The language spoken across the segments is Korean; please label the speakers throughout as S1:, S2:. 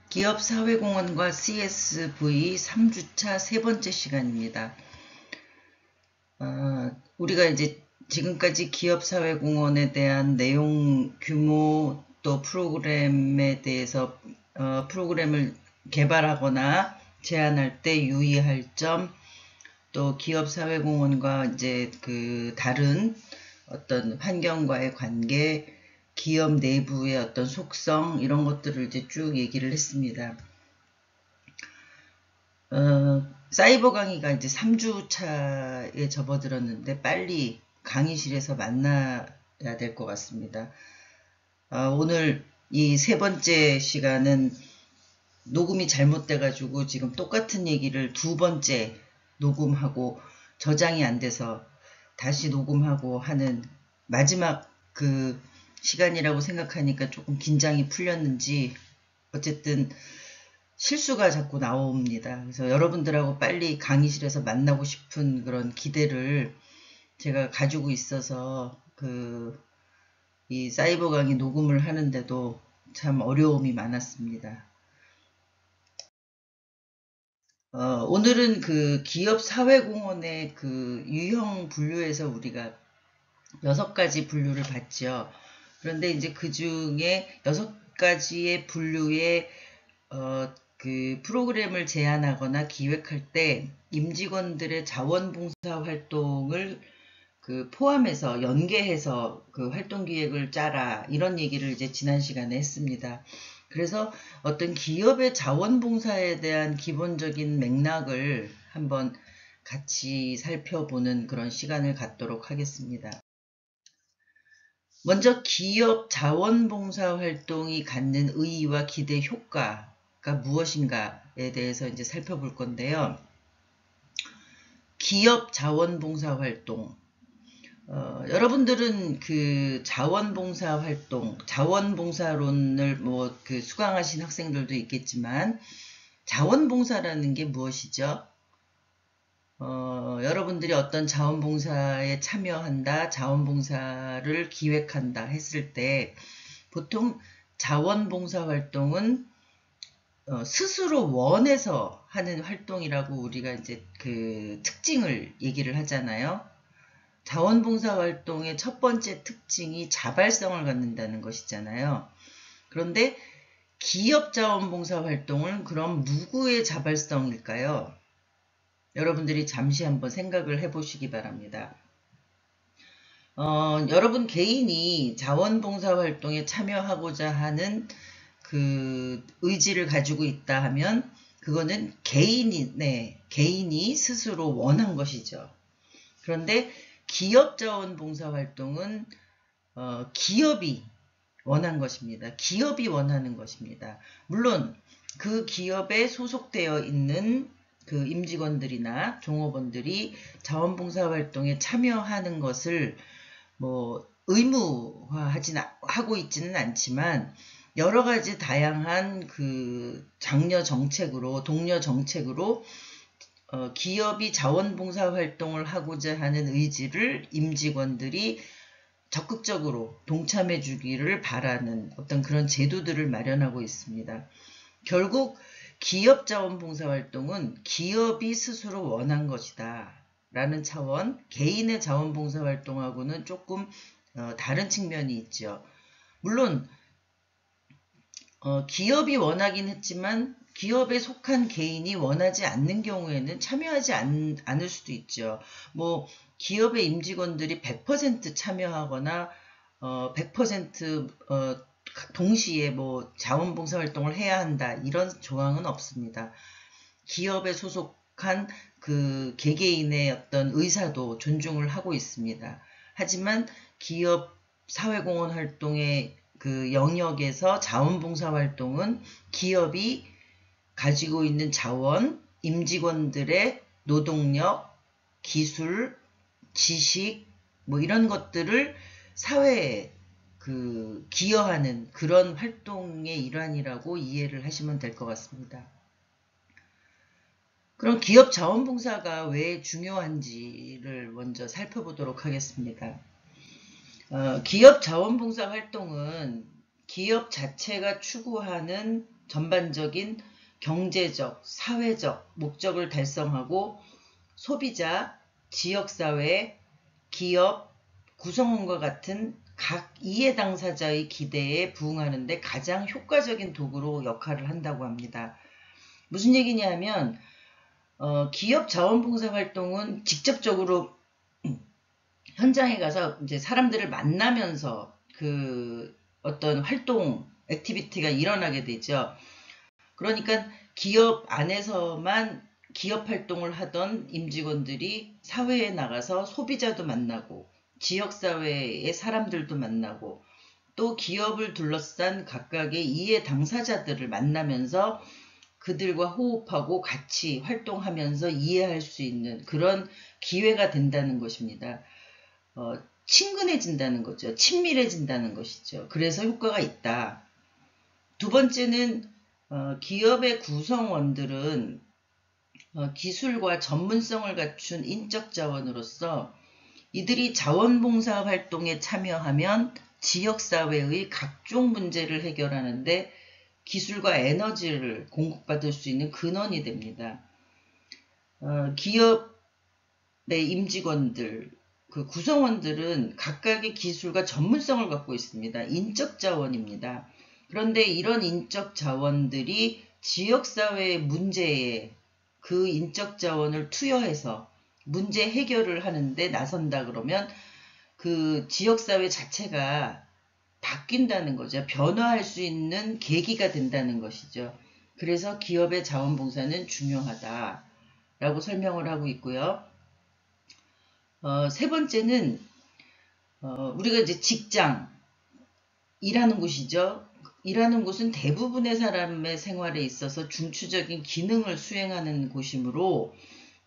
S1: 기업사회공헌과 CSV 3주차 세 번째 시간입니다. 우리가 이제 지금까지 기업사회공헌에 대한 내용, 규모, 또 프로그램에 대해서 프로그램을 개발하거나 제안할 때 유의할 점, 또 기업사회공헌과 이제 그 다른 어떤 환경과의 관계, 기업 내부의 어떤 속성 이런 것들을 이제 쭉 얘기를 했습니다. 사이버 강의가 이제 3주차에 접어들었는데 빨리 강의실에서 만나야 될 것 같습니다. 오늘 이 세 번째 시간은 녹음이 잘못돼가지고 지금 똑같은 얘기를 두 번째 녹음하고 저장이 안 돼서 다시 녹음하고 하는 마지막 그 시간이라고 생각하니까 조금 긴장이 풀렸는지 어쨌든 실수가 자꾸 나옵니다. 그래서 여러분들하고 빨리 강의실에서 만나고 싶은 그런 기대를 제가 가지고 있어서 이 사이버 강의 녹음을 하는데도 참 어려움이 많았습니다. 오늘은 그 기업 사회공헌의 그 유형 분류에서 우리가 6가지 분류를 봤죠. 그런데 이제 그 중에 6가지의 분류의 그 프로그램을 제안하거나 기획할 때 임직원들의 자원봉사 활동을 그 포함해서 연계해서 그 활동 기획을 짜라 이런 얘기를 이제 지난 시간에 했습니다. 그래서 어떤 기업의 자원봉사에 대한 기본적인 맥락을 한번 같이 살펴보는 그런 시간을 갖도록 하겠습니다. 먼저 기업 자원봉사 활동이 갖는 의의와 기대 효과가 무엇인가에 대해서 이제 살펴볼 건데요. 기업 자원봉사 활동. 여러분들은 그 자원봉사 활동, 자원봉사론을 그 수강하신 학생들도 있겠지만, 자원봉사라는 게 무엇이죠? 여러분들이 어떤 자원봉사에 참여한다, 자원봉사를 기획한다 했을 때 보통 자원봉사 활동은 스스로 원해서 하는 활동이라고 우리가 이제 그 특징을 얘기를 하잖아요. 자원봉사 활동의 첫 번째 특징이 자발성을 갖는다는 것이잖아요. 그런데 기업 자원봉사 활동은 그럼 누구의 자발성일까요? 여러분들이 잠시 한번 생각을 해보시기 바랍니다. 여러분 개인이 자원봉사 활동에 참여하고자 하는 그 의지를 가지고 있다 하면 그거는 개인이 스스로 원한 것이죠. 그런데 기업 자원봉사 활동은 기업이 원한 것입니다. 기업이 원하는 것입니다. 물론 그 기업에 소속되어 있는 그 임직원들이나 종업원들이 자원봉사 활동에 참여하는 것을 뭐 의무화하고 있지는 않지만 여러 가지 다양한 그 장려 정책으로 동료 정책으로 기업이 자원봉사 활동을 하고자 하는 의지를 임직원들이 적극적으로 동참해 주기를 바라는 어떤 그런 제도들을 마련하고 있습니다. 결국 기업 자원봉사 활동은 기업이 스스로 원한 것이다 라는 차원, 개인의 자원봉사 활동하고는 조금 다른 측면이 있죠. 물론 기업이 원하긴 했지만 기업에 속한 개인이 원하지 않는 경우에는 참여하지 않을 수도 있죠. 뭐 기업의 임직원들이 100% 참여하거나 100% 동시에 뭐 자원봉사 활동을 해야 한다 이런 조항은 없습니다. 기업에 소속한 그 개개인의 어떤 의사도 존중을 하고 있습니다. 하지만 기업 사회공헌 활동의 그 영역에서 자원봉사 활동은 기업이 가지고 있는 자원, 임직원들의 노동력, 기술, 지식 뭐 이런 것들을 사회에 그 기여하는 그런 활동의 일환이라고 이해를 하시면 될 것 같습니다. 그럼 기업 자원봉사가 왜 중요한지를 먼저 살펴보도록 하겠습니다. 기업 자원봉사 활동은 기업 자체가 추구하는 전반적인 경제적, 사회적 목적을 달성하고 소비자, 지역사회, 기업, 구성원과 같은 각 이해 당사자의 기대에 부응하는 데 가장 효과적인 도구로 역할을 한다고 합니다. 무슨 얘기냐면 기업 자원봉사 활동은 직접적으로 현장에 가서 이제 사람들을 만나면서 그 어떤 활동, 액티비티가 일어나게 되죠. 그러니까 기업 안에서만 기업 활동을 하던 임직원들이 사회에 나가서 소비자도 만나고 지역사회의 사람들도 만나고 또 기업을 둘러싼 각각의 이해 당사자들을 만나면서 그들과 호흡하고 같이 활동하면서 이해할 수 있는 그런 기회가 된다는 것입니다. 친근해진다는 거죠. 친밀해진다는 것이죠. 그래서 효과가 있다. 두 번째는 기업의 구성원들은 기술과 전문성을 갖춘 인적 자원으로서 이들이 자원봉사 활동에 참여하면 지역사회의 각종 문제를 해결하는데 기술과 에너지를 공급받을 수 있는 근원이 됩니다. 기업의 임직원들, 그 구성원들은 각각의 기술과 전문성을 갖고 있습니다. 인적 자원입니다. 그런데 이런 인적 자원들이 지역사회의 문제에 그 인적 자원을 투여해서 문제 해결을 하는데 나선다 그러면 그 지역사회 자체가 바뀐다는 거죠. 변화할 수 있는 계기가 된다는 것이죠. 그래서 기업의 자원봉사는 중요하다라고 설명을 하고 있고요. 세 번째는 우리가 이제 직장, 일하는 곳이죠. 일하는 곳은 대부분의 사람의 생활에 있어서 중추적인 기능을 수행하는 곳이므로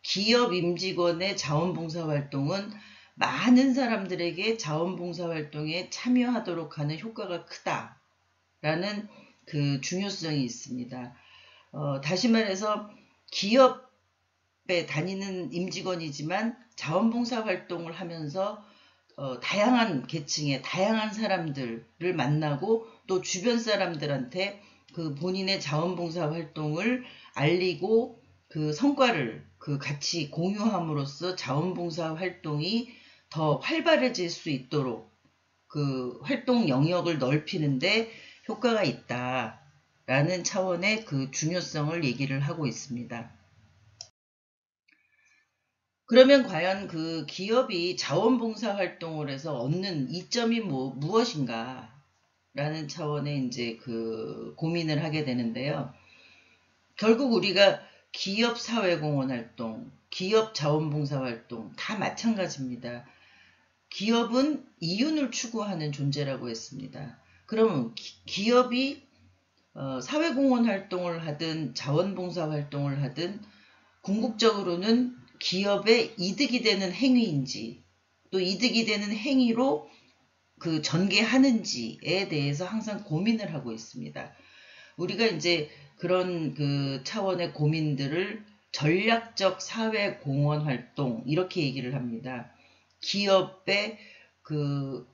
S1: 기업 임직원의 자원봉사 활동은 많은 사람들에게 자원봉사 활동에 참여하도록 하는 효과가 크다라는 그 중요성이 있습니다. 다시 말해서 기업에 다니는 임직원이지만 자원봉사 활동을 하면서 다양한 계층의 다양한 사람들을 만나고 또 주변 사람들한테 그 본인의 자원봉사 활동을 알리고 그 성과를 그 같이 공유함으로써 자원봉사 활동이 더 활발해질 수 있도록 그 활동 영역을 넓히는데 효과가 있다라는 차원의 그 중요성을 얘기를 하고 있습니다. 그러면 과연 그 기업이 자원봉사 활동을 해서 얻는 이점이 무엇인가? 라는 차원의 이제 그 고민을 하게 되는데요. 결국 우리가 기업 사회공헌 활동, 기업 자원봉사 활동 다 마찬가지입니다. 기업은 이윤을 추구하는 존재라고 했습니다. 그러면 기업이 사회공헌 활동을 하든 자원봉사 활동을 하든 궁극적으로는 기업의 이득이 되는 행위인지 또 이득이 되는 행위로 그 전개하는지에 대해서 항상 고민을 하고 있습니다. 우리가 이제 그런 그 차원의 고민들을 전략적 사회공헌 활동 이렇게 얘기를 합니다. 기업의 그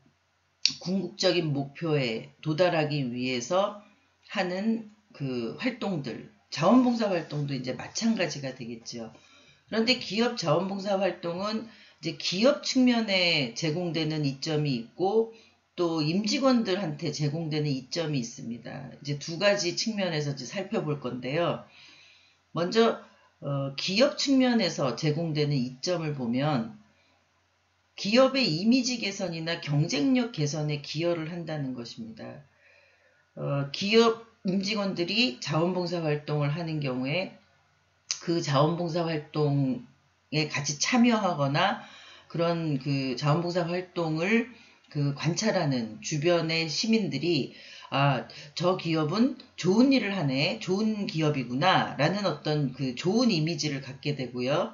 S1: 궁극적인 목표에 도달하기 위해서 하는 그 활동들, 자원봉사 활동도 이제 마찬가지가 되겠죠. 그런데 기업 자원봉사 활동은 이제 기업 측면에 제공되는 이점이 있고 또 임직원들한테 제공되는 이점이 있습니다. 이제 두 가지 측면에서 이제 살펴볼 건데요. 먼저 기업 측면에서 제공되는 이점을 보면 기업의 이미지 개선이나 경쟁력 개선에 기여를 한다는 것입니다. 기업 임직원들이 자원봉사 활동을 하는 경우에 그 자원봉사 활동에 같이 참여하거나 그런 그 자원봉사 활동을 그 관찰하는 주변의 시민들이 저 기업은 좋은 일을 하네, 좋은 기업이구나 라는 어떤 그 좋은 이미지를 갖게 되고요.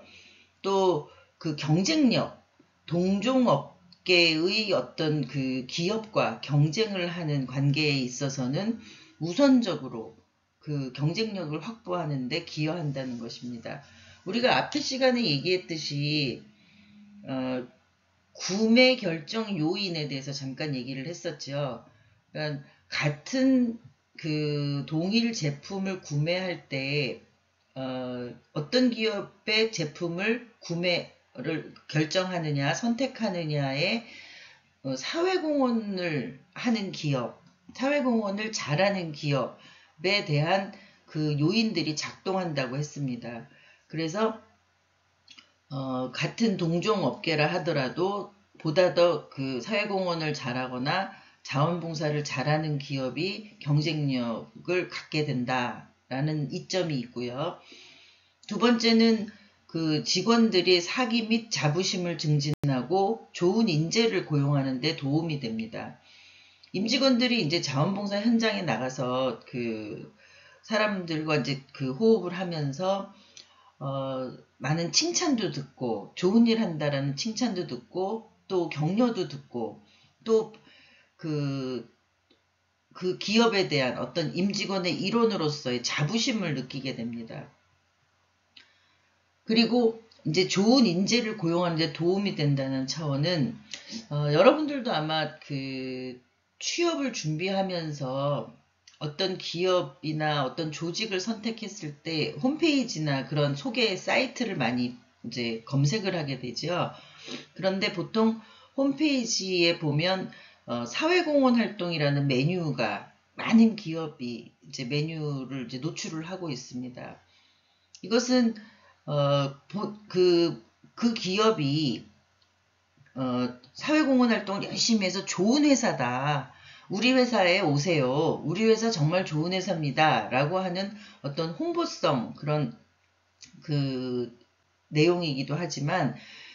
S1: 또 그 경쟁력, 동종업계의 어떤 그 기업과 경쟁을 하는 관계에 있어서는 우선적으로 그 경쟁력을 확보하는 데 기여한다는 것입니다. 우리가 앞에 시간에 얘기했듯이 구매 결정 요인에 대해서 잠깐 얘기를 했었죠. 그러니까 같은 그 동일 제품을 구매할 때 어떤 기업의 제품을 구매를 결정하느냐, 선택하느냐에 사회공헌을 하는 기업, 사회공헌을 잘하는 기업에 대한 그 요인들이 작동한다고 했습니다. 그래서 같은 동종업계라 하더라도 보다 더 그 사회공헌을 잘하거나 자원봉사를 잘하는 기업이 경쟁력을 갖게 된다라는 이점이 있고요. 두 번째는 그 직원들이 사기 및 자부심을 증진하고 좋은 인재를 고용하는 데 도움이 됩니다. 임직원들이 이제 자원봉사 현장에 나가서 그 사람들과 이제 그 호흡을 하면서 많은 칭찬도 듣고 좋은 일 한다라는 칭찬도 듣고 또 격려도 듣고 또 그 기업에 대한 어떤 임직원의 일원으로서의 자부심을 느끼게 됩니다. 그리고 이제 좋은 인재를 고용하는 데 도움이 된다는 차원은 여러분들도 아마 그 취업을 준비하면서 어떤 기업이나 어떤 조직을 선택했을 때 홈페이지나 그런 소개 사이트를 많이 이제 검색을 하게 되죠. 그런데 보통 홈페이지에 보면 사회공헌 활동이라는 메뉴가 많은 기업이 이제 메뉴를 이제 노출을 하고 있습니다. 이것은 그 기업이 사회공헌 활동을 열심히 해서 좋은 회사다. 우리 회사에 오세요. 우리 회사 정말 좋은 회사입니다. 라고 하는 어떤 홍보성 그런 그 내용이기도 하지만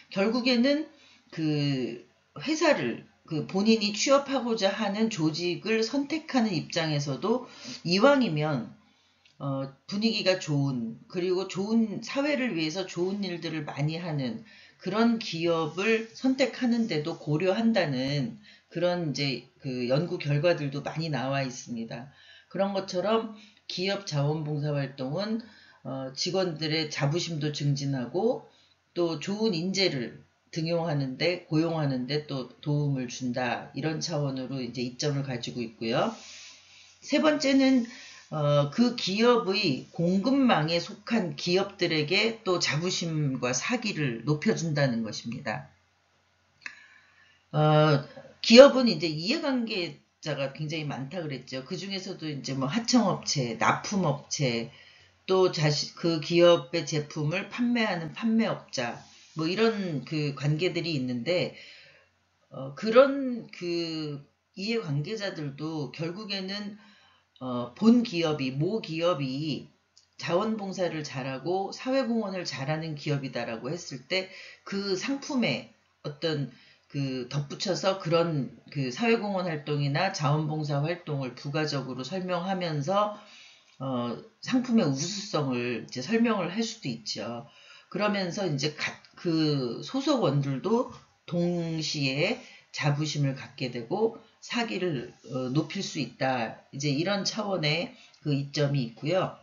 S1: 결국에는 그 회사를 그 본인이 취업하고자 하는 조직을 선택하는 입장에서도 이왕이면 분위기가 좋은 그리고 좋은 사회를 위해서 좋은 일들을 많이 하는 그런 기업을 선택하는데도 고려한다는 그런 이제 그 연구 결과들도 많이 나와 있습니다. 그런 것처럼 기업 자원봉사 활동은 직원들의 자부심도 증진하고 또 좋은 인재를 등용하는데 고용하는데 또 도움을 준다 이런 차원으로 이제 이점을 가지고 있고요. 세 번째는 그 기업의 공급망에 속한 기업들에게 또 자부심과 사기를 높여준다는 것입니다. 기업은 이제 이해관계자가 굉장히 많다 그랬죠. 그 중에서도 이제 뭐 하청업체, 납품업체, 또 그 기업의 제품을 판매하는 판매업자, 뭐 이런 그 관계들이 있는데, 그런 그 이해관계자들도 결국에는 본 기업이, 모 기업이 자원봉사를 잘하고 사회공헌을 잘하는 기업이다라고 했을 때 그 상품에 어떤 그 덧붙여서 그런 그 사회공헌 활동이나 자원봉사 활동을 부가적으로 설명하면서 상품의 우수성을 이제 설명을 할 수도 있죠. 그러면서 이제 그 소속원들도 동시에 자부심을 갖게 되고 사기를 높일 수 있다. 이제 이런 차원의 그 이점이 있고요.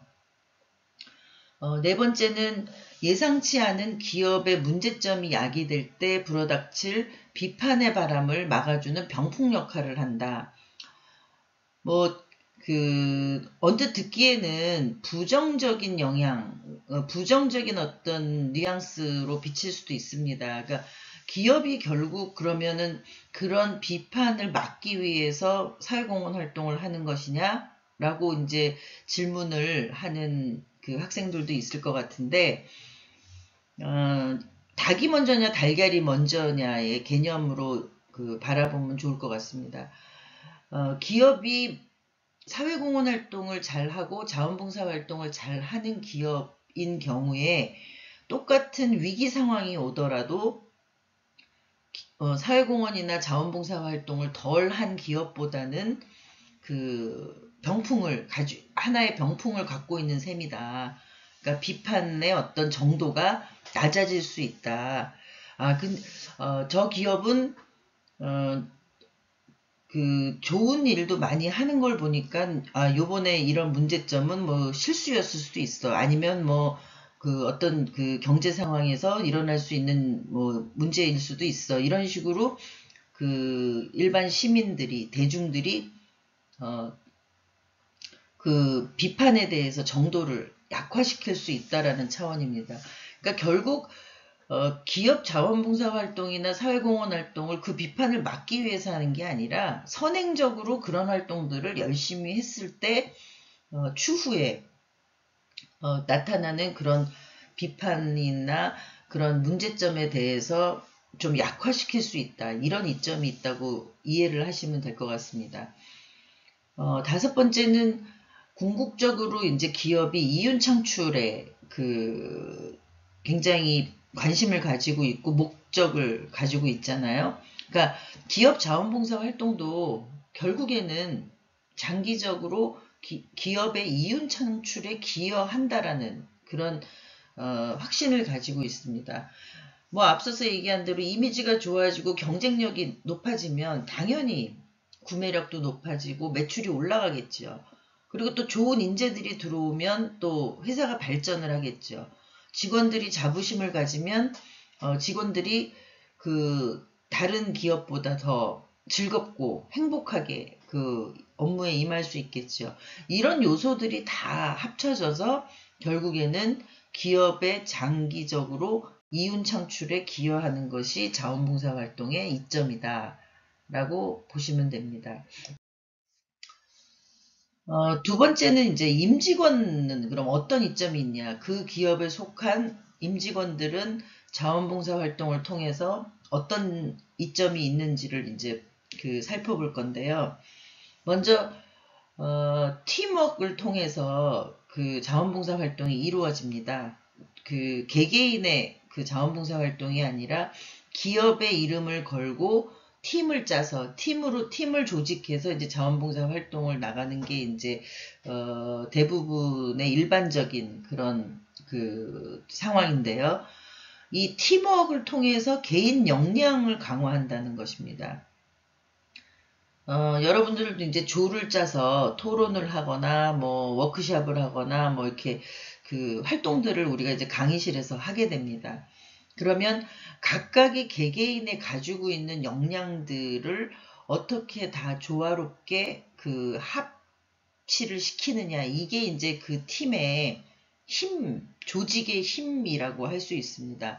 S1: 네 번째는 예상치 않은 기업의 문제점이 야기될 때 불어닥칠 비판의 바람을 막아주는 병풍 역할을 한다. 언뜻 듣기에는 부정적인 영향, 부정적인 어떤 뉘앙스로 비칠 수도 있습니다. 그러니까 기업이 결국 그러면은 그런 비판을 막기 위해서 사회공헌 활동을 하는 것이냐? 라고 이제 질문을 하는 그 학생들도 있을 것 같은데, 닭이 먼저냐, 달걀이 먼저냐의 개념으로 그 바라보면 좋을 것 같습니다. 기업이 사회공헌 활동을 잘하고 자원봉사 활동을 잘하는 기업인 경우에 똑같은 위기 상황이 오더라도 사회공헌이나 자원봉사 활동을 덜 한 기업보다는 그 하나의 병풍을 갖고 있는 셈이다. 그러니까 비판의 어떤 정도가 낮아질 수 있다. 저 기업은 그 좋은 일도 많이 하는 걸 보니까 요번에 이런 문제점은 뭐 실수였을 수도 있어. 아니면 뭐 그 어떤 그 경제 상황에서 일어날 수 있는 뭐 문제일 수도 있어. 이런 식으로 그 일반 시민들이 대중들이 그 비판에 대해서 정도를 약화시킬 수 있다라는 차원입니다. 그러니까 결국 기업 자원봉사 활동이나 사회공헌 활동을 그 비판을 막기 위해서 하는 게 아니라 선행적으로 그런 활동들을 열심히 했을 때 추후에 나타나는 그런 비판이나 그런 문제점에 대해서 좀 약화시킬 수 있다. 이런 이점이 있다고 이해를 하시면 될 것 같습니다. 다섯 번째는 궁극적으로 이제 기업이 이윤 창출에 굉장히 관심을 가지고 있고 목적을 가지고 있잖아요. 그러니까 기업 자원봉사 활동도 결국에는 장기적으로 기업의 이윤 창출에 기여한다라는 그런 확신을 가지고 있습니다. 뭐 앞서서 얘기한 대로 이미지가 좋아지고 경쟁력이 높아지면 당연히 구매력도 높아지고 매출이 올라가겠죠. 그리고 또 좋은 인재들이 들어오면 또 회사가 발전을 하겠죠. 직원들이 자부심을 가지면 직원들이 그 다른 기업보다 더 즐겁고 행복하게 그 업무에 임할 수 있겠죠. 이런 요소들이 다 합쳐져서 결국에는 기업의 장기적으로 이윤 창출에 기여하는 것이 자원봉사 활동의 이점이다 라고 보시면 됩니다. 두 번째는 이제 임직원은 그럼 어떤 이점이 있냐. 그 기업에 속한 임직원들은 자원봉사 활동을 통해서 어떤 이점이 있는지를 이제 살펴볼 건데요. 먼저, 팀워크를 통해서 그 자원봉사 활동이 이루어집니다. 그 개개인의 그 자원봉사 활동이 아니라 기업의 이름을 걸고 팀을 짜서 팀을 조직해서 이제 자원봉사 활동을 나가는 게 이제 대부분의 일반적인 그런 그 상황인데요. 이 팀워크를 통해서 개인 역량을 강화한다는 것입니다. 여러분들도 이제 조를 짜서 토론을 하거나 뭐 워크숍을 하거나 뭐 이렇게 그 활동들을 우리가 이제 강의실에서 하게 됩니다. 그러면 각각의 개개인의 가지고 있는 역량들을 어떻게 다 조화롭게 그 합치를 시키느냐, 이게 이제 그 팀의 조직의 힘이라고 할 수 있습니다.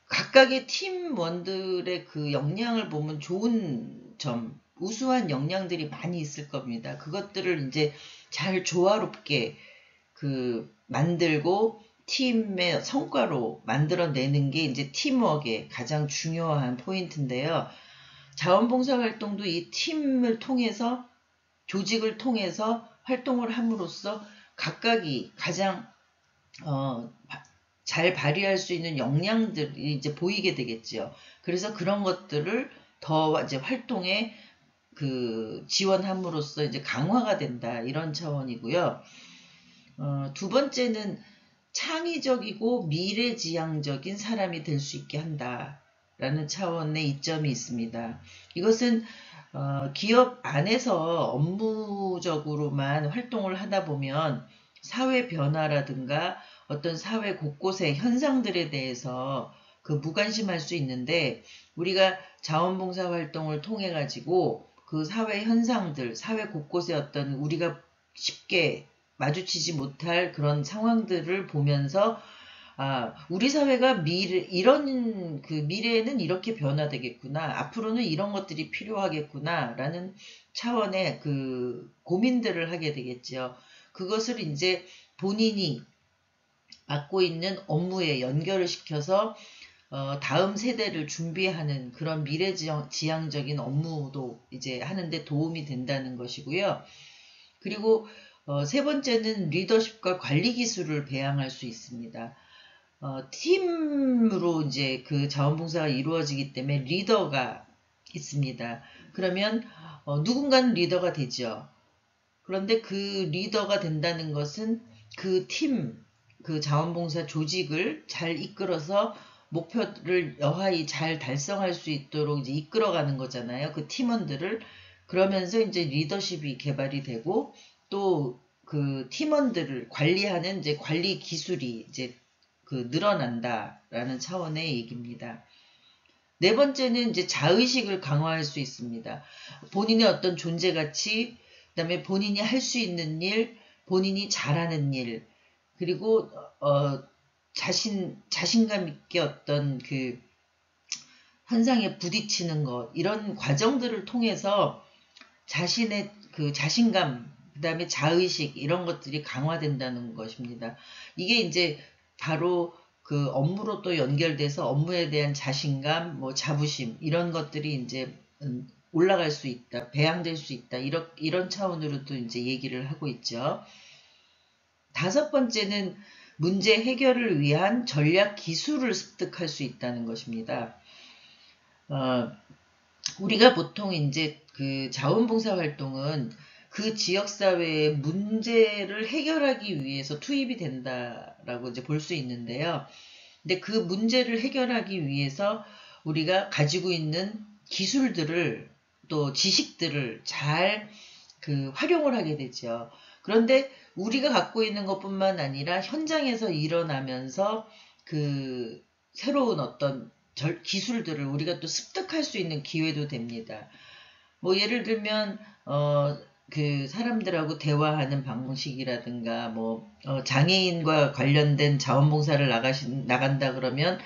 S1: 각각의 팀원들의 그 역량을 보면 좋은 점, 우수한 역량들이 많이 있을 겁니다. 그것들을 이제 잘 조화롭게 만들고 팀의 성과로 만들어내는 게 이제 팀워크의 가장 중요한 포인트인데요. 자원봉사 활동도 이 팀을 통해서, 조직을 통해서 활동을 함으로써 각각이 가장 잘 발휘할 수 있는 역량들이 이제 보이게 되겠죠. 그래서 그런 것들을 더 이제 활동에 지원함으로써 이제 강화가 된다. 이런 차원이고요. 두 번째는 창의적이고 미래지향적인 사람이 될 수 있게 한다라는 차원의 이점이 있습니다. 이것은 기업 안에서 업무적으로만 활동을 하다 보면 사회 변화라든가 어떤 사회 곳곳의 현상들에 대해서 무관심할 수 있는데, 우리가 자원봉사 활동을 통해 가지고 그 사회 현상들, 사회 곳곳의 어떤 우리가 쉽게 마주치지 못할 그런 상황들을 보면서 우리 사회가 미래에는 이렇게 변화되겠구나, 앞으로는 이런 것들이 필요하겠구나 라는 차원의 고민들을 하게 되겠죠. 그것을 이제 본인이 맡고 있는 업무에 연결을 시켜서 다음 세대를 준비하는 그런 미래지향적인 업무도 이제 하는데 도움이 된다는 것이고요. 그리고 세 번째는 리더십과 관리 기술을 배양할 수 있습니다. 팀으로 이제 자원봉사가 이루어지기 때문에 리더가 있습니다. 그러면 누군가는 리더가 되죠. 그런데 그 리더가 된다는 것은 자원봉사 조직을 잘 이끌어서 목표를 여하이 잘 달성할 수 있도록 이제 이끌어가는 거잖아요. 그 팀원들을. 그러면서 이제 리더십이 개발이 되고, 또 팀원들을 관리하는 이제 관리 기술이 이제 늘어난다라는 차원의 얘기입니다. 네 번째는 이제 자의식을 강화할 수 있습니다. 본인의 어떤 존재가치, 그다음에 본인이 할 수 있는 일, 본인이 잘하는 일, 그리고 자신감 있게 어떤 그 현상에 부딪히는 것, 이런 과정들을 통해서 자신의 그 자신감, 그다음에 자의식 이런 것들이 강화된다는 것입니다. 이게 이제 바로 그 업무로 또 연결돼서 업무에 대한 자신감, 뭐 자부심 이런 것들이 이제 올라갈 수 있다, 배양될 수 있다, 이런 차원으로도 이제 얘기를 하고 있죠. 다섯 번째는 문제 해결을 위한 전략 기술을 습득할 수 있다는 것입니다. 우리가 보통 이제 그 자원봉사 활동은 그 지역사회의 문제를 해결하기 위해서 투입이 된다라고 이제 볼 수 있는데요. 근데 그 문제를 해결하기 위해서 우리가 가지고 있는 기술들을 또 지식들을 잘 그 활용을 하게 되죠. 그런데 우리가 갖고 있는 것뿐만 아니라 현장에서 일어나면서 그 새로운 어떤 기술들을 우리가 또 습득할 수 있는 기회도 됩니다. 뭐 예를 들면 그 사람들하고 대화하는 방식이라든가 뭐 장애인과 관련된 자원봉사를 나간다 그러면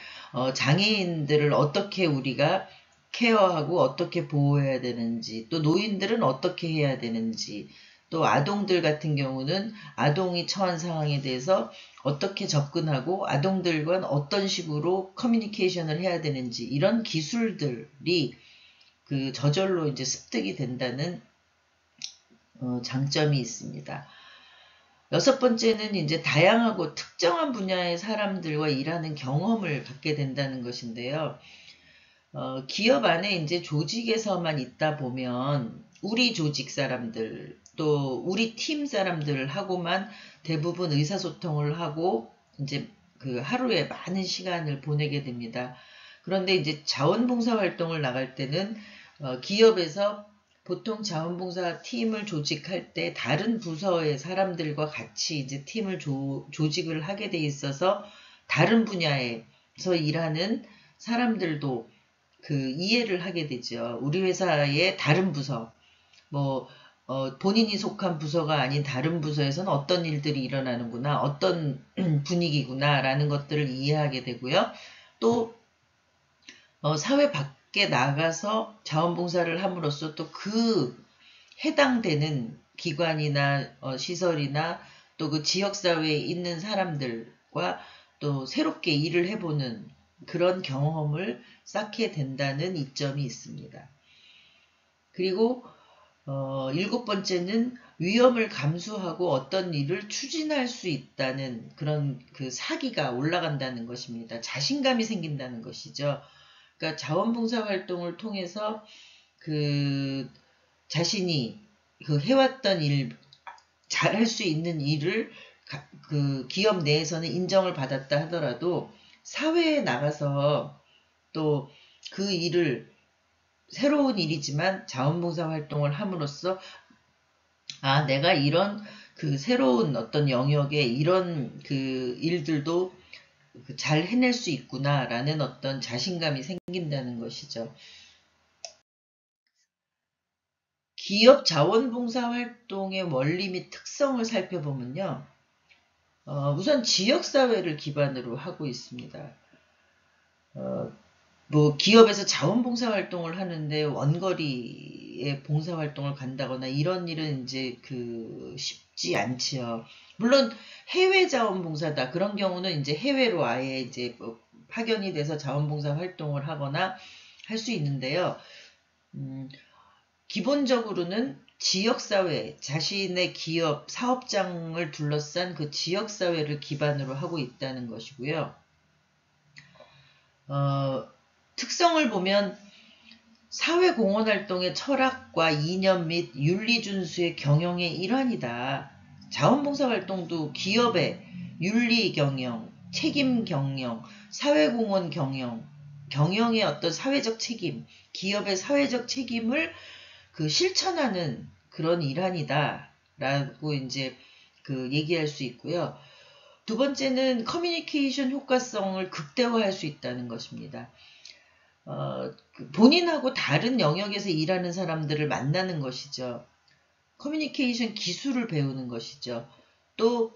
S1: 장애인들을 어떻게 우리가 케어하고 어떻게 보호해야 되는지, 또 노인들은 어떻게 해야 되는지, 또 아동들 같은 경우는 아동이 처한 상황에 대해서 어떻게 접근하고 아동들과 어떤 식으로 커뮤니케이션을 해야 되는지, 이런 기술들이 그 저절로 이제 습득이 된다는 장점이 있습니다. 여섯 번째는 이제 다양하고 특정한 분야의 사람들과 일하는 경험을 갖게 된다는 것인데요. 기업 안에 이제 조직에서만 있다 보면 우리 조직 사람들, 또 우리 팀 사람들하고만 대부분 의사소통을 하고 이제 그 하루에 많은 시간을 보내게 됩니다. 그런데 이제 자원봉사 활동을 나갈 때는 기업에서 보통 자원봉사 팀을 조직할 때 다른 부서의 사람들과 같이 이제 팀을 조직을 하게 돼 있어서 다른 분야에서 일하는 사람들도 그 이해를 하게 되죠. 우리 회사의 다른 부서, 뭐 본인이 속한 부서가 아닌 다른 부서에서는 어떤 일들이 일어나는구나, 어떤 분위기구나라는 것들을 이해하게 되고요. 또 사회 밖에 나가서 자원봉사를 함으로써 또 그 해당되는 기관이나 시설이나 또 그 지역사회에 있는 사람들과 또 새롭게 일을 해보는 그런 경험을 쌓게 된다는 이점이 있습니다. 그리고 일곱 번째는 위험을 감수하고 어떤 일을 추진할 수 있다는 그런 그 사기가 올라간다는 것입니다. 자신감이 생긴다는 것이죠. 그러니까 자원봉사 활동을 통해서 그 자신이 그 해왔던 일, 잘할 수 있는 일을 그 기업 내에서는 인정을 받았다 하더라도 사회에 나가서 또 그 일을 새로운 일이지만 자원봉사 활동을 함으로써 아, 내가 이런 그 새로운 어떤 영역에 이런 그 일들도 잘 해낼 수 있구나라는 어떤 자신감이 생긴다는 것이죠. 기업 자원봉사 활동의 원리 및 특성을 살펴보면요. 우선 지역사회를 기반으로 하고 있습니다. 뭐 기업에서 자원봉사 활동을 하는데 원거리에 봉사 활동을 간다거나 이런 일은 이제 그 쉽지 않지요. 물론 해외 자원봉사다 그런 경우는 이제 해외로 아예 이제 뭐 파견이 돼서 자원봉사 활동을 하거나 할 수 있는데요. 기본적으로는 지역사회, 자신의 기업, 사업장을 둘러싼 그 지역사회를 기반으로 하고 있다는 것이고요. 특성을 보면 사회공헌활동의 철학과 이념 및 윤리준수의 경영의 일환이다. 자원봉사활동도 기업의 윤리경영, 책임경영, 사회공헌 경영의 어떤 사회적 책임, 기업의 사회적 책임을 그 실천하는 그런 일환이다. 라고 이제 그 얘기할 수 있고요. 두 번째는 커뮤니케이션 효과성을 극대화할 수 있다는 것입니다. 본인하고 다른 영역에서 일하는 사람들을 만나는 것이죠. 커뮤니케이션 기술을 배우는 것이죠. 또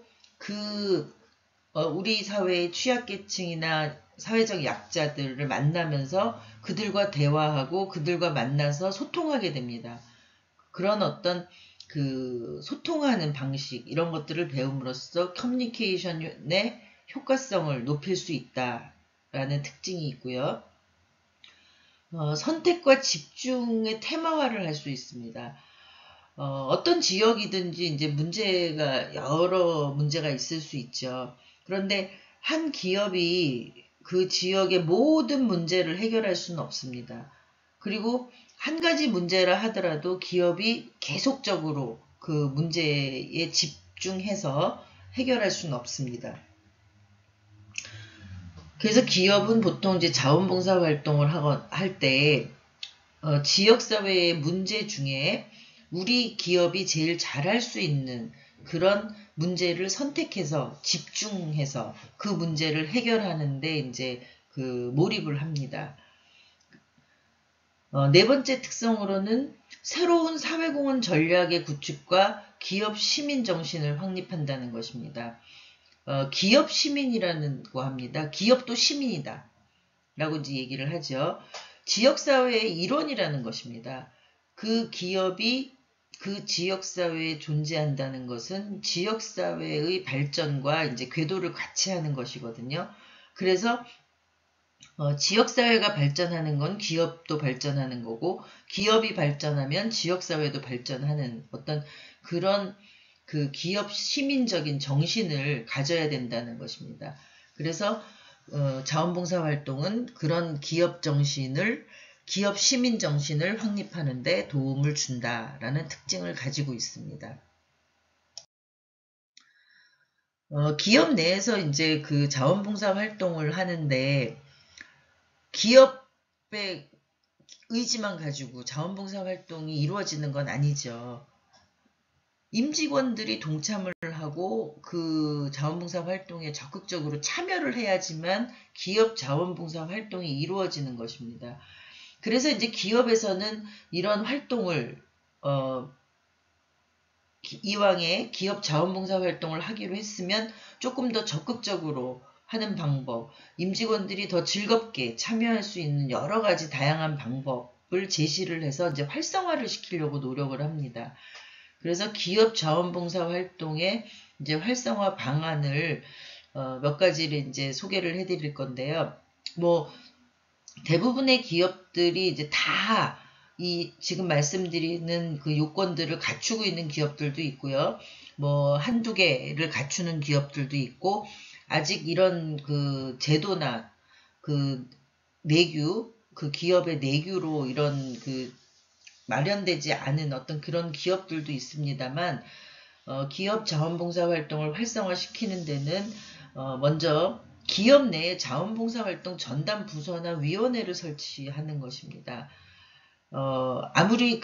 S1: 우리 사회의 취약계층이나 사회적 약자들을 만나면서 그들과 대화하고 그들과 만나서 소통하게 됩니다. 그런 어떤 소통하는 방식 이런 것들을 배움으로써 커뮤니케이션의 효과성을 높일 수 있다라는 특징이 있고요. 선택과 집중의 테마화를 할 수 있습니다. 어떤 지역이든지 이제 여러 문제가 있을 수 있죠. 그런데 한 기업이 그 지역의 모든 문제를 해결할 수는 없습니다. 그리고 한 가지 문제라 하더라도 기업이 계속적으로 그 문제에 집중해서 해결할 수는 없습니다. 그래서 기업은 보통 이제 자원봉사 활동을 할 때, 지역사회의 문제 중에 우리 기업이 제일 잘할 수 있는 그런 문제를 선택해서 집중해서 그 문제를 해결하는데 이제 몰입을 합니다. 네 번째 특성으로는 새로운 사회공헌 전략의 구축과 기업 시민 정신을 확립한다는 것입니다. 기업 시민이라고 합니다. 기업도 시민이다. 라고 이제 얘기를 하죠. 지역사회의 일원이라는 것입니다. 그 기업이 그 지역사회에 존재한다는 것은 지역사회의 발전과 이제 궤도를 같이 하는 것이거든요. 그래서 지역사회가 발전하는 건 기업도 발전하는 거고, 기업이 발전하면 지역사회도 발전하는 어떤 그런 기업 시민적인 정신을 가져야 된다는 것입니다. 그래서 자원봉사 활동은 그런 기업 시민 정신을 확립하는 데 도움을 준다라는 특징을 가지고 있습니다. 기업 내에서 이제 자원봉사 활동을 하는데 기업의 의지만 가지고 자원봉사 활동이 이루어지는 건 아니죠. 임직원들이 동참을 하고 그 자원봉사 활동에 적극적으로 참여를 해야지만 기업 자원봉사 활동이 이루어지는 것입니다. 그래서 이제 기업에서는 이런 활동을 이왕에 기업 자원봉사 활동을 하기로 했으면 조금 더 적극적으로 하는 방법, 임직원들이 더 즐겁게 참여할 수 있는 여러 가지 다양한 방법을 제시를 해서 이제 활성화를 시키려고 노력을 합니다. 그래서 기업 자원봉사 활동의 이제 활성화 방안을 몇 가지를 이제 소개를 해드릴 건데요. 뭐 대부분의 기업들이 이제 다 지금 말씀드리는 그 요건들을 갖추고 있는 기업들도 있고요. 뭐 한두 개를 갖추는 기업들도 있고 아직 이런 제도나 내규, 기업의 내규로 이런 마련되지 않은 어떤 그런 기업들도 있습니다만 기업 자원봉사 활동을 활성화시키는 데는 먼저 기업 내에 자원봉사활동 전담 부서나 위원회를 설치하는 것입니다. 아무리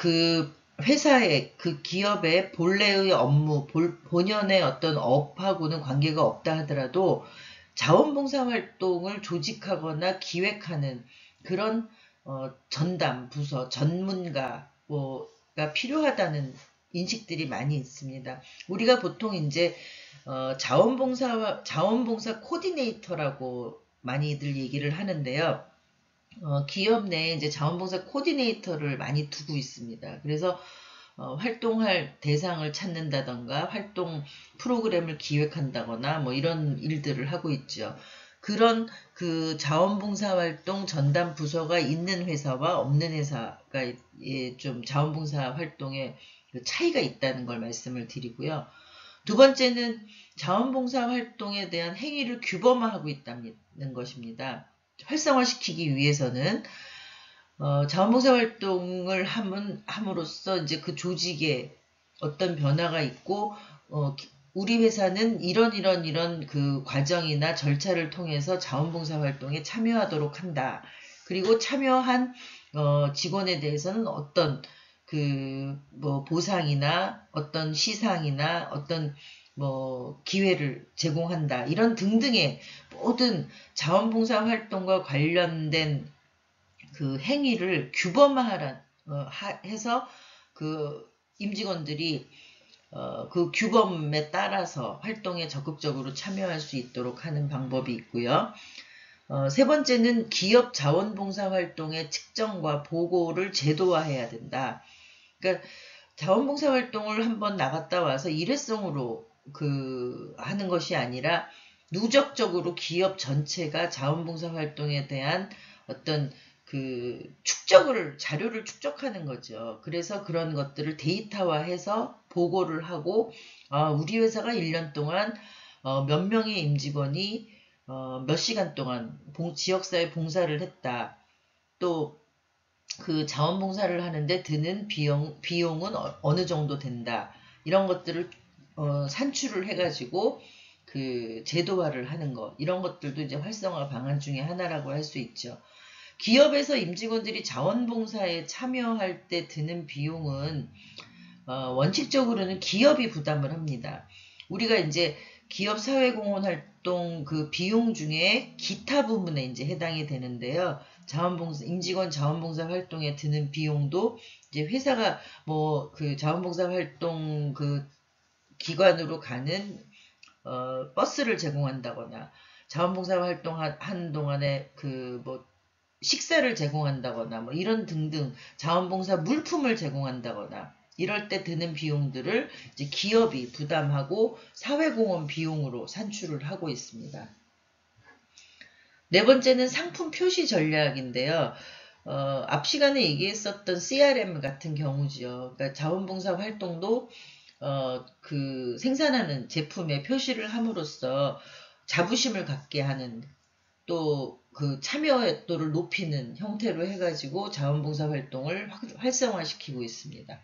S1: 회사의 기업의 본래의 업무, 본연의 어떤 업하고는 관계가 없다 하더라도 자원봉사활동을 조직하거나 기획하는 그런 전담 부서, 전문가가 필요하다는 인식들이 많이 있습니다. 우리가 보통 이제 자원봉사 코디네이터라고 많이들 얘기를 하는데요. 기업 내에 이제 자원봉사 코디네이터를 많이 두고 있습니다. 그래서 활동할 대상을 찾는다던가 활동 프로그램을 기획한다거나 뭐 이런 일들을 하고 있죠. 그런 자원봉사활동 전담 부서가 있는 회사와 없는 회사가 좀 자원봉사 활동에 차이가 있다는 걸 말씀을 드리고요. 두 번째는 자원봉사 활동에 대한 행위를 규범화하고 있다는 것입니다. 활성화시키기 위해서는 자원봉사 활동을 함으로써 이제 그 조직에 어떤 변화가 있고 우리 회사는 이런 과정이나 절차를 통해서 자원봉사 활동에 참여하도록 한다. 그리고 참여한 직원에 대해서는 어떤 보상이나 어떤 시상이나 어떤 기회를 제공한다. 이런 등등의 모든 자원봉사 활동과 관련된 행위를 규범화해서 임직원들이 그 규범에 따라서 활동에 적극적으로 참여할 수 있도록 하는 방법이 있고요. 세 번째는 기업 자원봉사 활동의 측정과 보고를 제도화해야 된다. 그러니까 자원봉사 활동을 한번 나갔다 와서 일회성으로 하는 것이 아니라 누적적으로 기업 전체가 자원봉사 활동에 대한 어떤 자료를 축적하는 거죠. 그래서 그런 것들을 데이터화해서 보고를 하고, 우리 회사가 1년 동안 몇 명의 임직원이 몇 시간 동안 지역사회 봉사를 했다. 또 그 자원봉사를 하는데 드는 비용은 어느 정도 된다. 이런 것들을 산출을 해가지고 제도화를 하는 것, 이런 것들도 이제 활성화 방안 중에 하나라고 할 수 있죠. 기업에서 임직원들이 자원봉사에 참여할 때 드는 비용은 원칙적으로는 기업이 부담을 합니다. 우리가 이제 기업 사회공헌 활동 비용 중에 기타 부분에 이제 해당이 되는데요. 임직원 자원봉사 활동에 드는 비용도 이제 회사가 자원봉사 활동 기관으로 가는 버스를 제공한다거나 자원봉사 활동하는 동안에 식사를 제공한다거나 이런 등등 자원봉사 물품을 제공한다거나 이럴 때 드는 비용들을 이제 기업이 부담하고 사회공헌 비용으로 산출을 하고 있습니다. 네 번째는 상품 표시 전략인데요. 앞 시간에 얘기했었던 CRM 같은 경우죠. 그러니까 자원봉사 활동도 생산하는 제품에 표시를 함으로써 자부심을 갖게 하는 또 참여도를 높이는 형태로 해가지고 자원봉사 활동을 활성화시키고 있습니다.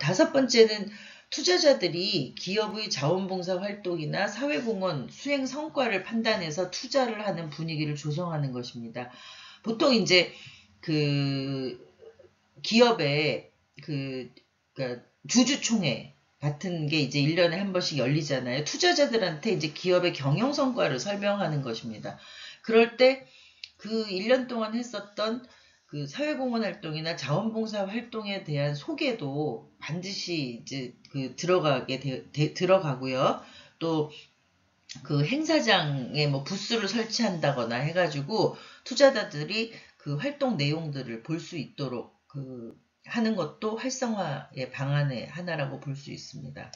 S1: 다섯 번째는 투자자들이 기업의 자원봉사 활동이나 사회공헌 수행 성과를 판단해서 투자를 하는 분위기를 조성하는 것입니다. 보통 이제 기업의 그러니까 주주총회 같은 게 이제 1년에 한 번씩 열리잖아요. 투자자들한테 이제 기업의 경영 성과를 설명하는 것입니다. 그럴 때 1년 동안 했었던 사회공헌 활동이나 자원봉사 활동에 대한 소개도 반드시 이제 들어가고요. 또 행사장에 부스를 설치한다거나 해가지고 투자자들이 활동 내용들을 볼 수 있도록 하는 것도 활성화의 방안의 하나라고 볼 수 있습니다.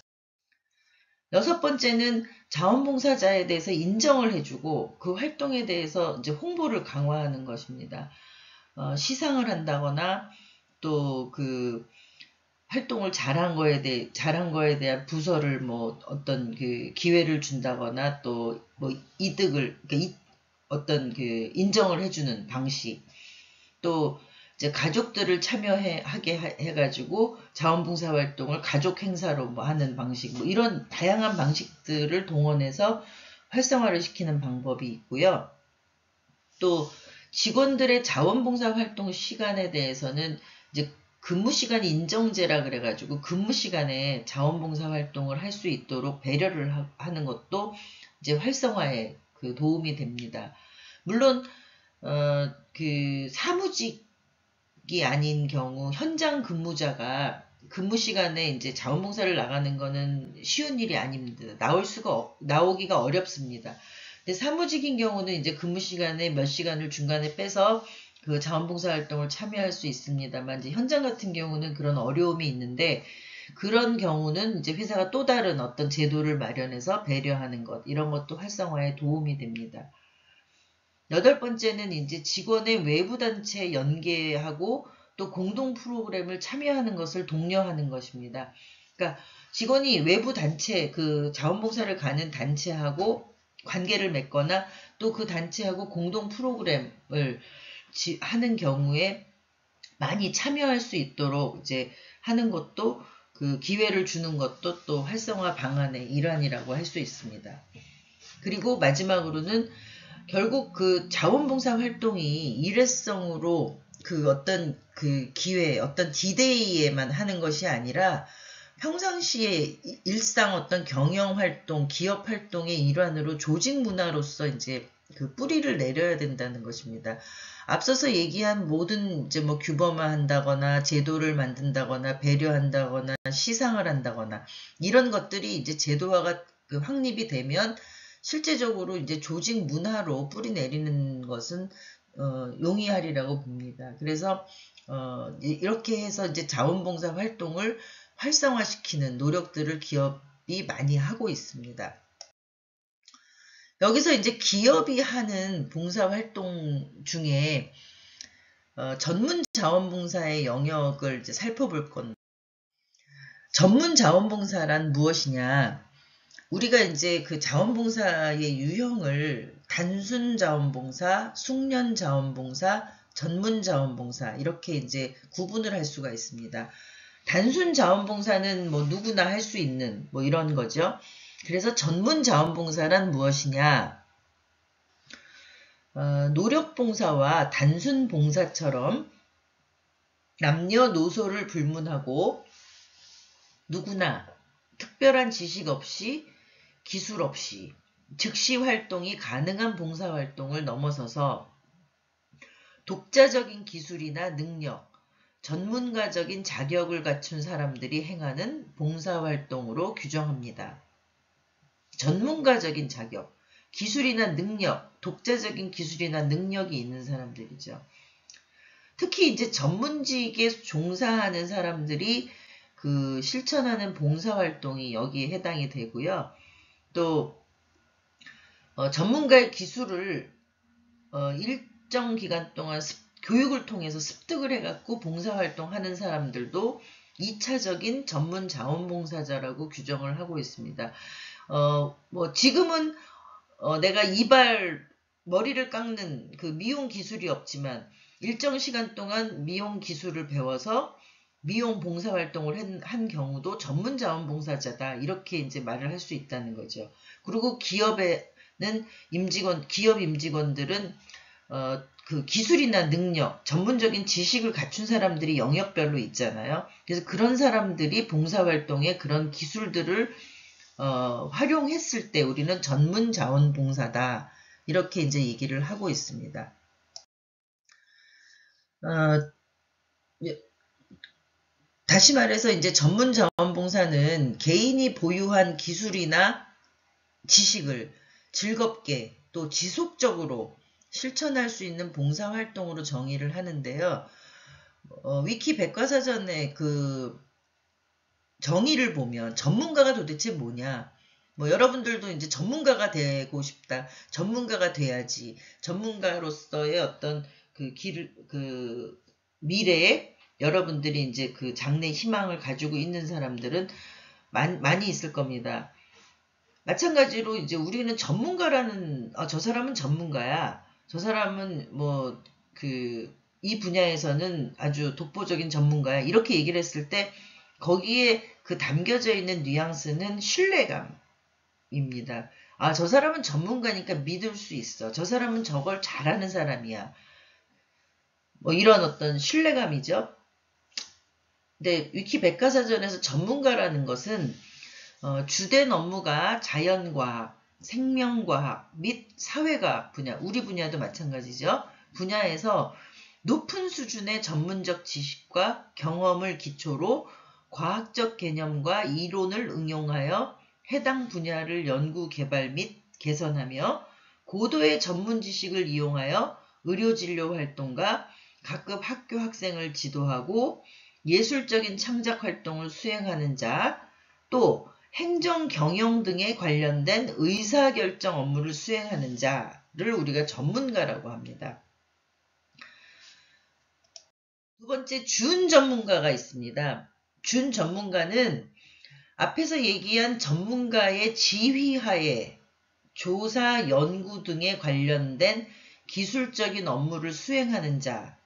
S1: 여섯 번째는 자원봉사자에 대해서 인정을 해주고 그 활동에 대해서 이제 홍보를 강화하는 것입니다. 시상을 한다거나 또 활동을 잘한 거에 대한 부서를 어떤 기회를 준다거나 또 이득을 어떤 인정을 해주는 방식, 또 이제 가족들을 참여하게 해가지고 자원봉사 활동을 가족 행사로 하는 방식, 이런 다양한 방식들을 동원해서 활성화를 시키는 방법이 있고요. 또 직원들의 자원봉사 활동 시간에 대해서는 이제 근무시간 인정제라 그래가지고 근무시간에 자원봉사 활동을 할 수 있도록 배려를 하는 것도 이제 활성화에 도움이 됩니다. 물론 사무직이 아닌 경우 현장 근무자가 근무시간에 이제 자원봉사를 나가는 거는 쉬운 일이 아닙니다. 나오기가 어렵습니다. 근데 사무직인 경우는 이제 근무시간에 몇 시간을 중간에 빼서 자원봉사 활동을 참여할 수 있습니다만, 이제 현장 같은 경우는 그런 어려움이 있는데, 그런 경우는 이제 회사가 또 다른 어떤 제도를 마련해서 배려하는 것, 이런 것도 활성화에 도움이 됩니다. 여덟 번째는 이제 직원의 외부 단체 연계하고 또 공동 프로그램을 참여하는 것을 독려하는 것입니다. 그러니까 직원이 외부 단체, 자원봉사를 가는 단체하고 관계를 맺거나 또 그 단체하고 공동 프로그램을 하는 경우에 많이 참여할 수 있도록 이제 하는 것도 기회를 주는 것도 또 활성화 방안의 일환이라고 할 수 있습니다. 그리고 마지막으로는 결국 자원봉사 활동이 일회성으로 어떤 기회, 어떤 디데이에만 하는 것이 아니라 평상시에 일상 어떤 경영 활동, 기업 활동의 일환으로 조직 문화로서 이제 그 뿌리를 내려야 된다는 것입니다. 앞서서 얘기한 모든 이제 뭐 규범화한다거나 제도를 만든다거나 배려한다거나 시상을 한다거나 이런 것들이 이제 제도화가 그 확립이 되면 실제적으로 이제 조직 문화로 뿌리 내리는 것은 용이하리라고 봅니다. 그래서 이렇게 해서 이제 자원봉사 활동을 활성화시키는 노력들을 기업이 많이 하고 있습니다. 여기서 이제 기업이 하는 봉사활동 중에 전문 자원봉사의 영역을 이제 살펴볼 건데, 전문 자원봉사란 무엇이냐? 우리가 이제 그 자원봉사의 유형을 단순 자원봉사, 숙련 자원봉사, 전문 자원봉사 이렇게 이제 구분을 할 수가 있습니다. 단순 자원봉사는 뭐 누구나 할 수 있는 뭐 이런 거죠. 그래서 전문 자원봉사란 무엇이냐? 노력봉사와 단순 봉사처럼 남녀노소를 불문하고 누구나 특별한 지식 없이 기술 없이 즉시 활동이 가능한 봉사활동을 넘어서서 독자적인 기술이나 능력, 전문가적인 자격을 갖춘 사람들이 행하는 봉사활동으로 규정합니다. 전문가적인 자격, 기술이나 능력, 독자적인 기술이나 능력이 있는 사람들이죠. 특히 이제 전문직에 종사하는 사람들이 그 실천하는 봉사활동이 여기에 해당이 되고요. 또 전문가의 기술을 일정 기간 동안 교육을 통해서 습득을 해갖고 봉사활동하는 사람들도 2차적인 전문 자원봉사자라고 규정을 하고 있습니다. 뭐 지금은 내가 머리를 깎는 그 미용 기술이 없지만 일정 시간 동안 미용 기술을 배워서 미용 봉사활동을 한 경우도 전문 자원봉사자다 이렇게 이제 말을 할 수 있다는 거죠. 그리고 기업에는 기업 임직원들은 그 기술이나 능력, 전문적인 지식을 갖춘 사람들이 영역별로 있잖아요. 그래서 그런 사람들이 봉사활동에 그런 기술들을 활용했을 때 우리는 전문 자원봉사다 이렇게 이제 얘기를 하고 있습니다. 다시 말해서 이제 전문 자원봉사는 개인이 보유한 기술이나 지식을 즐겁게 또 지속적으로 실천할 수 있는 봉사활동으로 정의를 하는데요. 위키 백과사전에 그 정의를 보면 전문가가 도대체 뭐냐? 뭐 여러분들도 이제 전문가가 되고 싶다. 전문가가 돼야지. 전문가로서의 어떤 그 미래에 여러분들이 이제 그 장래 희망을 가지고 있는 사람들은 많이 있을 겁니다. 마찬가지로 이제 우리는 전문가라는 저 사람은 전문가야. 저 사람은 뭐 이 분야에서는 아주 독보적인 전문가야. 이렇게 얘기를 했을 때 거기에 그 담겨져 있는 뉘앙스는 신뢰감입니다. 저 사람은 전문가니까 믿을 수 있어. 저 사람은 저걸 잘하는 사람이야. 뭐 이런 어떤 신뢰감이죠. 근데 위키 백과사전에서 전문가라는 것은 주된 업무가 자연과학, 생명과학 및 사회과학 분야, 우리 분야도 마찬가지죠. 분야에서 높은 수준의 전문적 지식과 경험을 기초로 과학적 개념과 이론을 응용하여 해당 분야를 연구, 개발 및 개선하며 고도의 전문 지식을 이용하여 의료진료 활동과 각급 학교 학생을 지도하고 예술적인 창작 활동을 수행하는 자, 또 행정, 경영 등에 관련된 의사결정 업무를 수행하는 자를 우리가 전문가라고 합니다. 두 번째, 준 전문가가 있습니다. 준 전문가는 앞에서 얘기한 전문가의 지휘하에 조사, 연구 등에 관련된 기술적인 업무를 수행하는 자,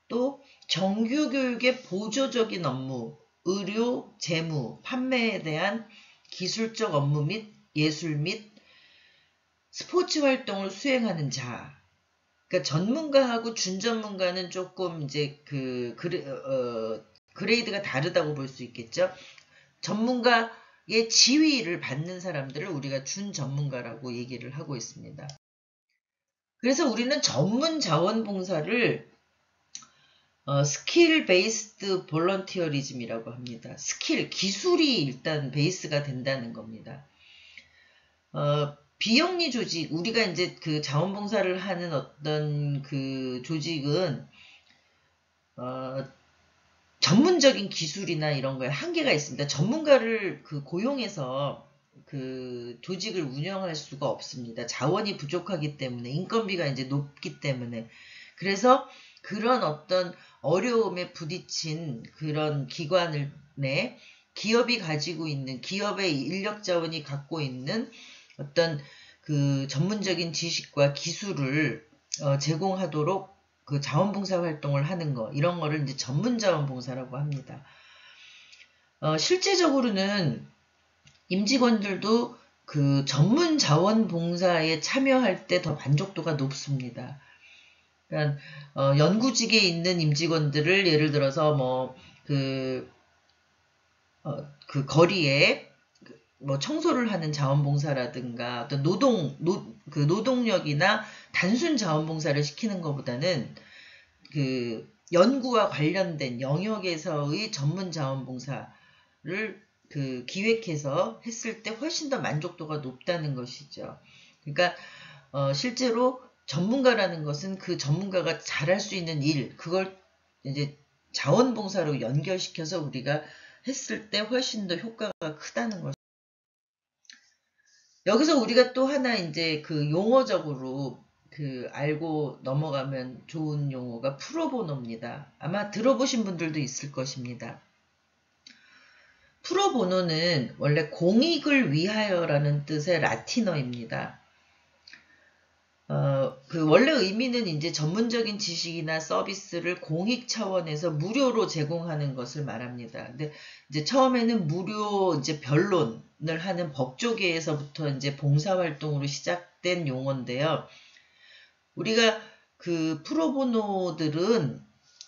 S1: 또 정규교육의 보조적인 업무, 의료, 재무, 판매에 대한 기술적 업무 및 예술 및 스포츠 활동을 수행하는 자. 그러니까 전문가하고 준전문가는 조금 이제 그레이드가 다르다고 볼 수 있겠죠. 전문가의 지휘를 받는 사람들을 우리가 준전문가라고 얘기를 하고 있습니다. 그래서 우리는 전문 자원봉사를 스킬 베이스드 볼런티어리즘이라고 합니다. 기술이 일단 베이스가 된다는 겁니다. 비영리 조직, 우리가 이제 그 자원봉사를 하는 어떤 그 조직은, 전문적인 기술이나 이런 거에 한계가 있습니다. 전문가를 고용해서 그 조직을 운영할 수가 없습니다. 자원이 부족하기 때문에, 인건비가 이제 높기 때문에. 그래서 그런 어떤 어려움에 부딪힌 그런 기관을 내 기업이 가지고 있는, 기업의 인력 자원이 갖고 있는 어떤 그 전문적인 지식과 기술을 제공하도록 그 자원봉사 활동을 하는 거, 이런 거를 이제 전문 자원봉사라고 합니다. 실제적으로는 임직원들도 그 전문 자원봉사에 참여할 때 더 만족도가 높습니다. 그러니까 연구직에 있는 임직원들을 예를 들어서 그 거리에 뭐 청소를 하는 자원봉사라든가 어떤 노동력이나 단순 자원봉사를 시키는 것보다는 그 연구와 관련된 영역에서의 전문 자원봉사를 그 기획해서 했을 때 훨씬 더 만족도가 높다는 것이죠. 그러니까 실제로 전문가라는 것은 그 전문가가 잘할 수 있는 일, 그걸 이제 자원봉사로 연결시켜서 우리가 했을 때 훨씬 더 효과가 크다는 것이죠. 여기서 우리가 또 하나 이제 그 용어적으로 그 알고 넘어가면 좋은 용어가 프로보노입니다. 아마 들어보신 분들도 있을 것입니다. 프로보노는 원래 공익을 위하여라는 뜻의 라틴어입니다. 그 원래 의미는 이제 전문적인 지식이나 서비스를 공익 차원에서 무료로 제공하는 것을 말합니다. 근데 이제 처음에는 무료 이제 변론을 하는 법조계에서부터 이제 봉사활동으로 시작된 용어인데요. 우리가 그 프로보노들은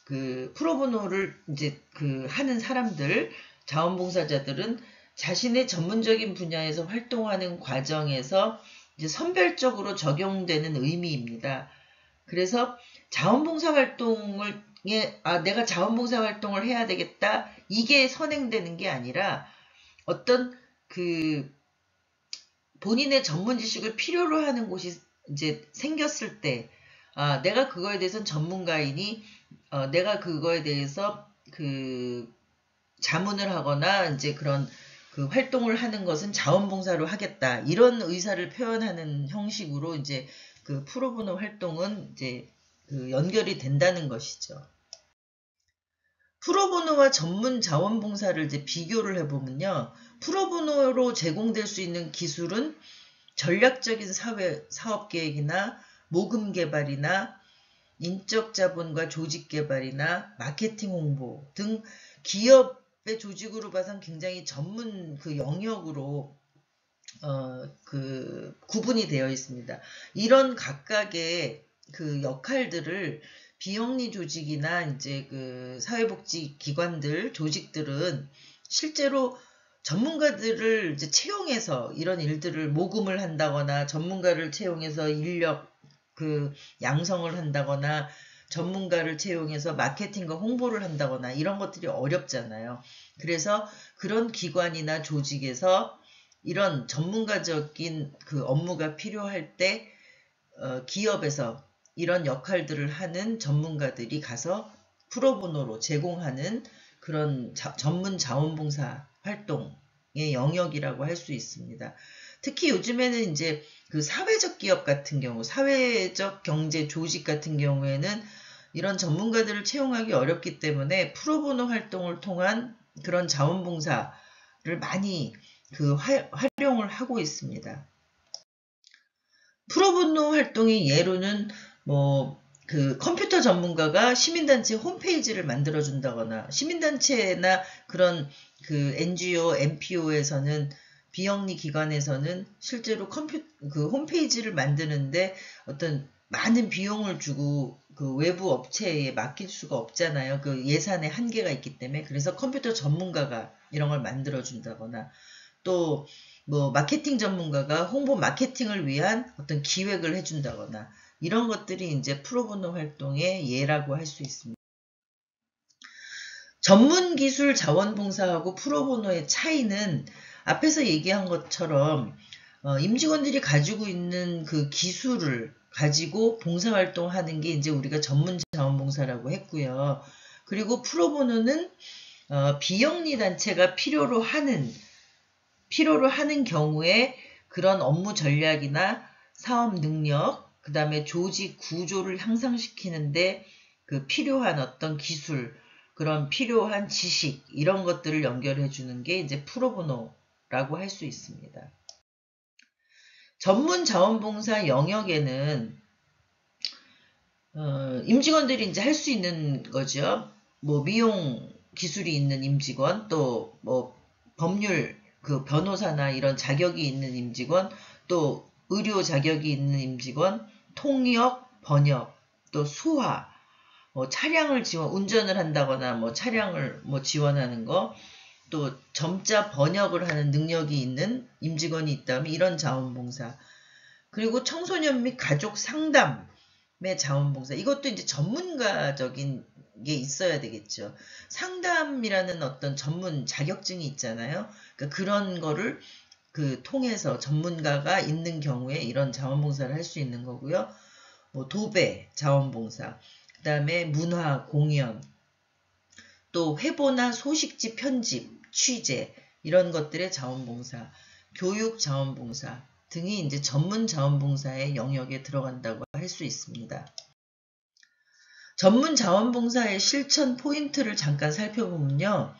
S1: 그 프로보노를 이제 그 하는 사람들, 자원봉사자들은 자신의 전문적인 분야에서 활동하는 과정에서 이제 선별적으로 적용되는 의미입니다. 그래서 자원봉사 활동을 내가 자원봉사 활동을 해야 되겠다, 이게 선행되는 게 아니라 어떤 그 본인의 전문 지식을 필요로 하는 곳이 이제 생겼을 때, 내가 그거에 대해서는 전문가이니 내가 그거에 대해서 그 자문을 하거나 이제 그런 그 활동을 하는 것은 자원봉사로 하겠다, 이런 의사를 표현하는 형식으로 이제 그 프로보노 활동은 이제 그 연결이 된다는 것이죠. 프로보노와 전문 자원봉사를 이제 비교를 해보면요, 프로보노로 제공될 수 있는 기술은 전략적인 사업 계획이나 모금 개발이나 인적 자본과 조직 개발이나 마케팅 홍보 등 기업의 조직으로 봐선 굉장히 전문 그 영역으로 그 구분이 되어 있습니다. 이런 각각의 그 역할들을 비영리 조직이나 이제 그 사회복지 기관들, 조직들은 실제로 전문가들을 이제 채용해서 이런 일들을 모금을 한다거나, 전문가를 채용해서 인력 그 양성을 한다거나, 전문가를 채용해서 마케팅과 홍보를 한다거나, 이런 것들이 어렵잖아요. 그래서 그런 기관이나 조직에서 이런 전문가적인 그 업무가 필요할 때 기업에서 이런 역할들을 하는 전문가들이 가서 프로보노로 제공하는 그런 전문 자원봉사 활동의 영역이라고 할 수 있습니다. 특히 요즘에는 이제 그 사회적 기업 같은 경우, 사회적 경제 조직 같은 경우에는 이런 전문가들을 채용하기 어렵기 때문에 프로보노 활동을 통한 그런 자원봉사를 많이 그 활용을 하고 있습니다. 프로보노 활동의 예로는 그 컴퓨터 전문가가 시민단체 홈페이지를 만들어준다거나, 시민단체나 그런 그 NGO, NPO에서는, 비영리 기관에서는 실제로 그 홈페이지를 만드는데 어떤 많은 비용을 주고 그 외부 업체에 맡길 수가 없잖아요. 그 예산의 한계가 있기 때문에. 그래서 컴퓨터 전문가가 이런 걸 만들어준다거나, 또 마케팅 전문가가 홍보 마케팅을 위한 어떤 기획을 해준다거나, 이런 것들이 이제 프로보노 활동의 예라고 할 수 있습니다. 전문기술 자원봉사하고 프로보노의 차이는 앞에서 얘기한 것처럼 임직원들이 가지고 있는 그 기술을 가지고 봉사활동하는 게 이제 우리가 전문자원봉사라고 했고요. 그리고 프로보노는 비영리 단체가 필요로 하는 경우에 그런 업무 전략이나 사업 능력, 그 다음에 조직 구조를 향상시키는데 그 필요한 어떤 기술, 그런 필요한 지식, 이런 것들을 연결해 주는 게 이제 프로보노라고 할 수 있습니다. 전문 자원봉사 영역에는 임직원들이 이제 할 수 있는 거죠. 뭐 미용 기술이 있는 임직원, 또 뭐 법률 그 변호사나 이런 자격이 있는 임직원, 또 의료 자격이 있는 임직원, 통역, 번역, 또 수화, 차량을 운전을 한다거나 뭐 차량을 뭐 지원하는 거, 또 점자 번역을 하는 능력이 있는 임직원이 있다면 이런 자원봉사. 그리고 청소년 및 가족 상담의 자원봉사. 이것도 이제 전문가적인 게 있어야 되겠죠. 상담이라는 어떤 전문 자격증이 있잖아요. 그러니까 그런 거를 통해서 전문가가 있는 경우에 이런 자원봉사를 할 수 있는 거고요. 뭐 도배 자원봉사, 그 다음에 문화 공연, 또 회보나 소식지 편집, 취재 이런 것들의 자원봉사, 교육 자원봉사 등이 이제 전문 자원봉사의 영역에 들어간다고 할 수 있습니다. 전문 자원봉사의 실천 포인트를 잠깐 살펴보면요.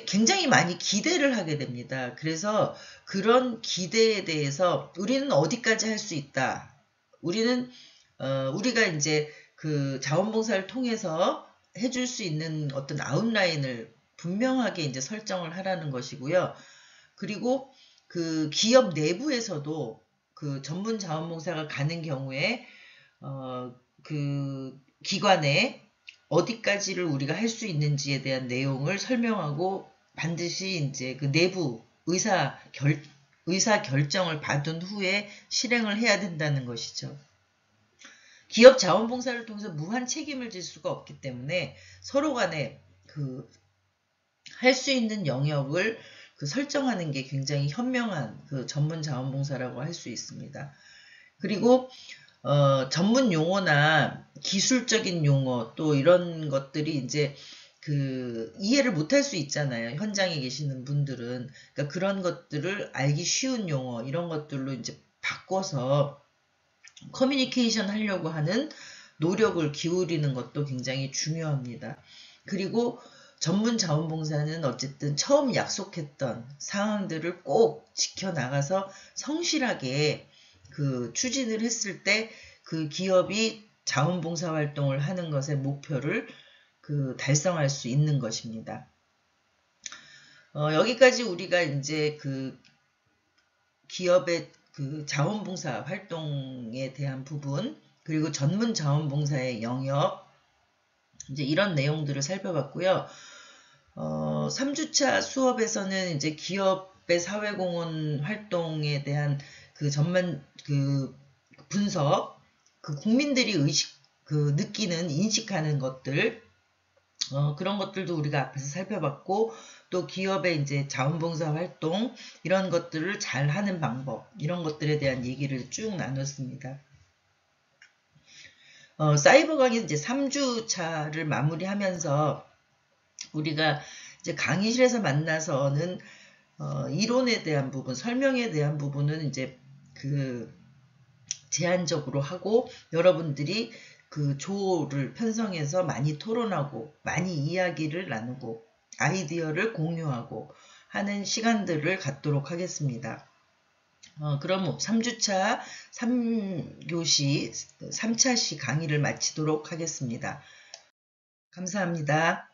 S1: 굉장히 많이 기대를 하게 됩니다. 그래서 그런 기대에 대해서 우리는 어디까지 할 수 있다. 우리가 이제 그 자원봉사를 통해서 해줄 수 있는 어떤 아웃라인을 분명하게 이제 설정을 하라는 것이고요. 그리고 그 기업 내부에서도 그 전문 자원봉사가 가는 경우에 그 기관에 어디까지를 우리가 할 수 있는지에 대한 내용을 설명하고 반드시 이제 그 내부 의사 결정을 받은 후에 실행을 해야 된다는 것이죠. 기업 자원봉사를 통해서 무한 책임을 질 수가 없기 때문에 서로 간에 그 할 수 있는 영역을 설정하는 게 굉장히 현명한 그 전문 자원봉사라고 할 수 있습니다. 그리고 전문 용어나 기술적인 용어 또 이런 것들이 이제 이해를 못할 수 있잖아요. 현장에 계시는 분들은. 그러니까 그런 것들을 알기 쉬운 용어 이런 것들로 이제 바꿔서 커뮤니케이션 하려고 하는 노력을 기울이는 것도 굉장히 중요합니다. 그리고 전문 자원봉사는 어쨌든 처음 약속했던 사항들을 꼭 지켜나가서 성실하게 추진을 했을 때 그 기업이 자원봉사 활동을 하는 것의 목표를 달성할 수 있는 것입니다. 여기까지 우리가 이제 기업의 자원봉사 활동에 대한 부분, 그리고 전문 자원봉사의 영역, 이제 이런 내용들을 살펴봤고요. 3주차 수업에서는 이제 기업의 사회공헌 활동에 대한 전면 분석, 국민들이 느끼는, 인식하는 것들, 그런 것들도 우리가 앞에서 살펴봤고, 또 기업의 이제 자원봉사 활동, 이런 것들을 잘 하는 방법, 이런 것들에 대한 얘기를 쭉 나눴습니다. 사이버 강의 이제 3주차를 마무리하면서 우리가 이제 강의실에서 만나서는 이론에 대한 부분, 설명에 대한 부분은 이제 제한적으로 하고 여러분들이 조를 편성해서 많이 토론하고 많이 이야기를 나누고 아이디어를 공유하고 하는 시간들을 갖도록 하겠습니다. 그럼 3주차 3교시 3차시 강의를 마치도록 하겠습니다. 감사합니다.